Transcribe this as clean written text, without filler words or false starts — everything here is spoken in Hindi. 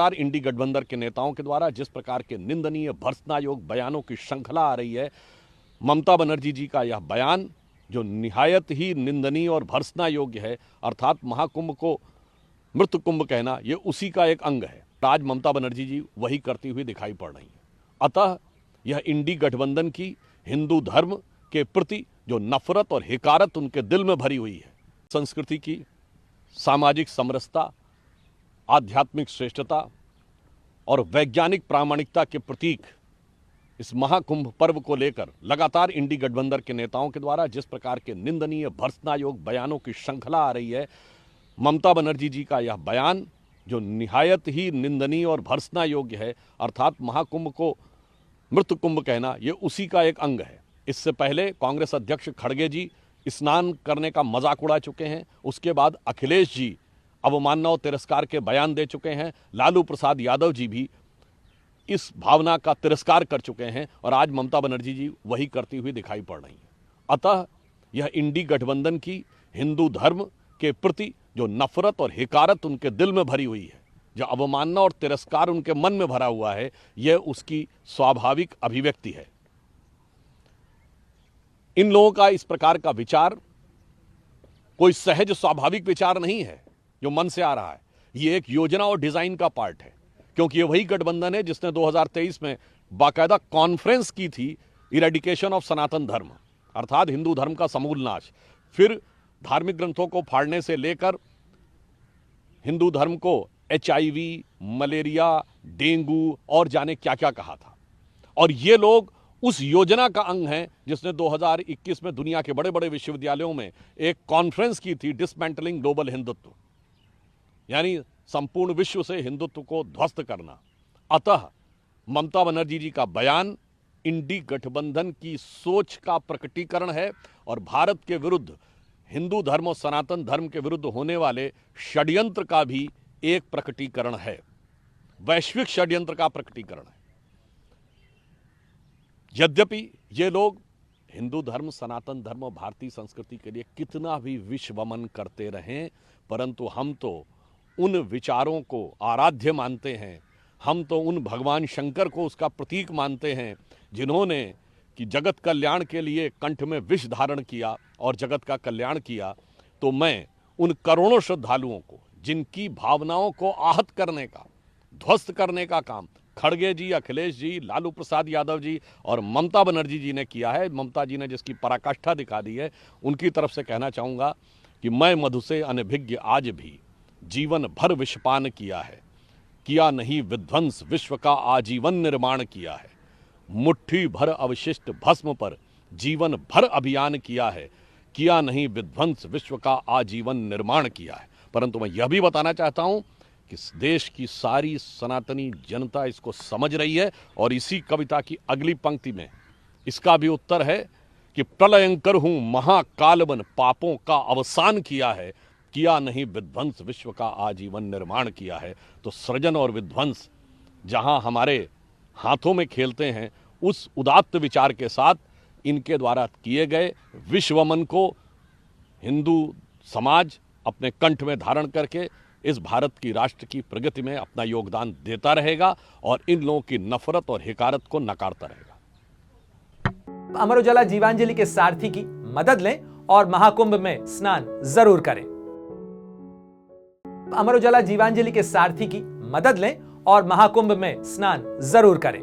लगातार इंडी गठबंधन के नेताओं के द्वारा जिस प्रकार के निंदनीय भर्त्सनायोग बयानों की श्रृंखला आ रही है, ममता बनर्जी जी का यह बयान जो निहायत ही निंदनीय और भर्त्सना योग्य है, अर्थात महाकुंभ को मृत कुंभ कहना, ये उसी का एक अंग है। आज ममता बनर्जी जी वही करती हुई दिखाई पड़ रही हैं। अतः यह इंडी गठबंधन की हिंदू धर्म के प्रति जो नफरत और हिकारत उनके दिल में भरी हुई है, संस्कृति की, सामाजिक समरसता, आध्यात्मिक श्रेष्ठता और वैज्ञानिक प्रामाणिकता के प्रतीक इस महाकुंभ पर्व को लेकर लगातार इंडी गठबंधन के नेताओं के द्वारा जिस प्रकार के निंदनीय भर्त्सनायोग बयानों की श्रृंखला आ रही है, ममता बनर्जी जी का यह बयान जो निहायत ही निंदनीय और भर्त्सना योग्य है, अर्थात महाकुंभ को मृत कुंभ कहना, ये उसी का एक अंग है। इससे पहले कांग्रेस अध्यक्ष खड़गे जी स्नान करने का मजाक उड़ा चुके हैं। उसके बाद अखिलेश जी अवमानना और तिरस्कार के बयान दे चुके हैं। लालू प्रसाद यादव जी भी इस भावना का तिरस्कार कर चुके हैं और आज ममता बनर्जी जी वही करती हुई दिखाई पड़ रही हैं। अतः यह इंडी गठबंधन की हिंदू धर्म के प्रति जो नफरत और हिकारत उनके दिल में भरी हुई है, जो अवमानना और तिरस्कार उनके मन में भरा हुआ है, यह उसकी स्वाभाविक अभिव्यक्ति है। इन लोगों का इस प्रकार का विचार कोई सहज स्वाभाविक विचार नहीं है जो मन से आ रहा है। ये एक योजना और डिजाइन का पार्ट है, क्योंकि ये वही गठबंधन है जिसने 2023 में बाकायदा कॉन्फ्रेंस की थी इरेडिकेशन ऑफ सनातन धर्म, अर्थात हिंदू धर्म का समूल नाश। फिर धार्मिक ग्रंथों को फाड़ने से लेकर हिंदू धर्म को HIV, मलेरिया, डेंगू और जाने क्या क्या कहा था। और ये लोग उस योजना का अंग हैं जिसने 2021 में दुनिया के बड़े बड़े विश्वविद्यालयों में एक कॉन्फ्रेंस की थी, डिसमेंटलिंग ग्लोबल हिंदुत्व, यानी संपूर्ण विश्व से हिंदुत्व को ध्वस्त करना। अतः ममता बनर्जी जी का बयान इंडी गठबंधन की सोच का प्रकटीकरण है और भारत के विरुद्ध, हिंदू धर्म और सनातन धर्म के विरुद्ध होने वाले षड्यंत्र का भी एक प्रकटीकरण है, वैश्विक षड्यंत्र का प्रकटीकरण है। यद्यपि ये लोग हिंदू धर्म, सनातन धर्म और भारतीय संस्कृति के लिए कितना भी विश्वमन करते रहें, परंतु हम तो उन विचारों को आराध्य मानते हैं, हम तो उन भगवान शंकर को उसका प्रतीक मानते हैं जिन्होंने कि जगत कल्याण के लिए कंठ में विष धारण किया और जगत का कल्याण किया। तो मैं उन करोड़ों श्रद्धालुओं को जिनकी भावनाओं को आहत करने का, ध्वस्त करने का काम खड़गे जी, अखिलेश जी, लालू प्रसाद यादव जी और ममता बनर्जी जी ने किया है, ममता जी ने जिसकी पराकाष्ठा दिखा दी है, उनकी तरफ से कहना चाहूँगा कि मैं मधु से अनभिज्ञ आज भी जीवन भर विषपान किया है, किया नहीं विध्वंस विश्व का आजीवन निर्माण किया है, मुट्ठी भर अवशिष्ट भस्म पर जीवन भर अभियान किया है, किया नहीं विध्वंस विश्व का आजीवन निर्माण किया है। परंतु मैं यह भी बताना चाहता हूं कि देश की सारी सनातनी जनता इसको समझ रही है और इसी कविता की अगली पंक्ति में इसका भी उत्तर है कि प्रलयंकर हूं महाकाल बन पापों का अवसान किया है, किया नहीं विध्वंस विश्व का आजीवन निर्माण किया है। तो सृजन और विध्वंस जहां हमारे हाथों में खेलते हैं, उस उदात्त विचार के साथ इनके द्वारा किए गए विश्वमन को हिंदू समाज अपने कंठ में धारण करके इस भारत की राष्ट्र की प्रगति में अपना योगदान देता रहेगा और इन लोगों की नफरत और हिकारत को नकारता रहेगा। अमर उजाला जीवांजलि के सारथी की मदद लें और महाकुंभ में स्नान जरूर करें। अमर उजाला जीवांजलि के सारथी की मदद लें और महाकुंभ में स्नान जरूर करें।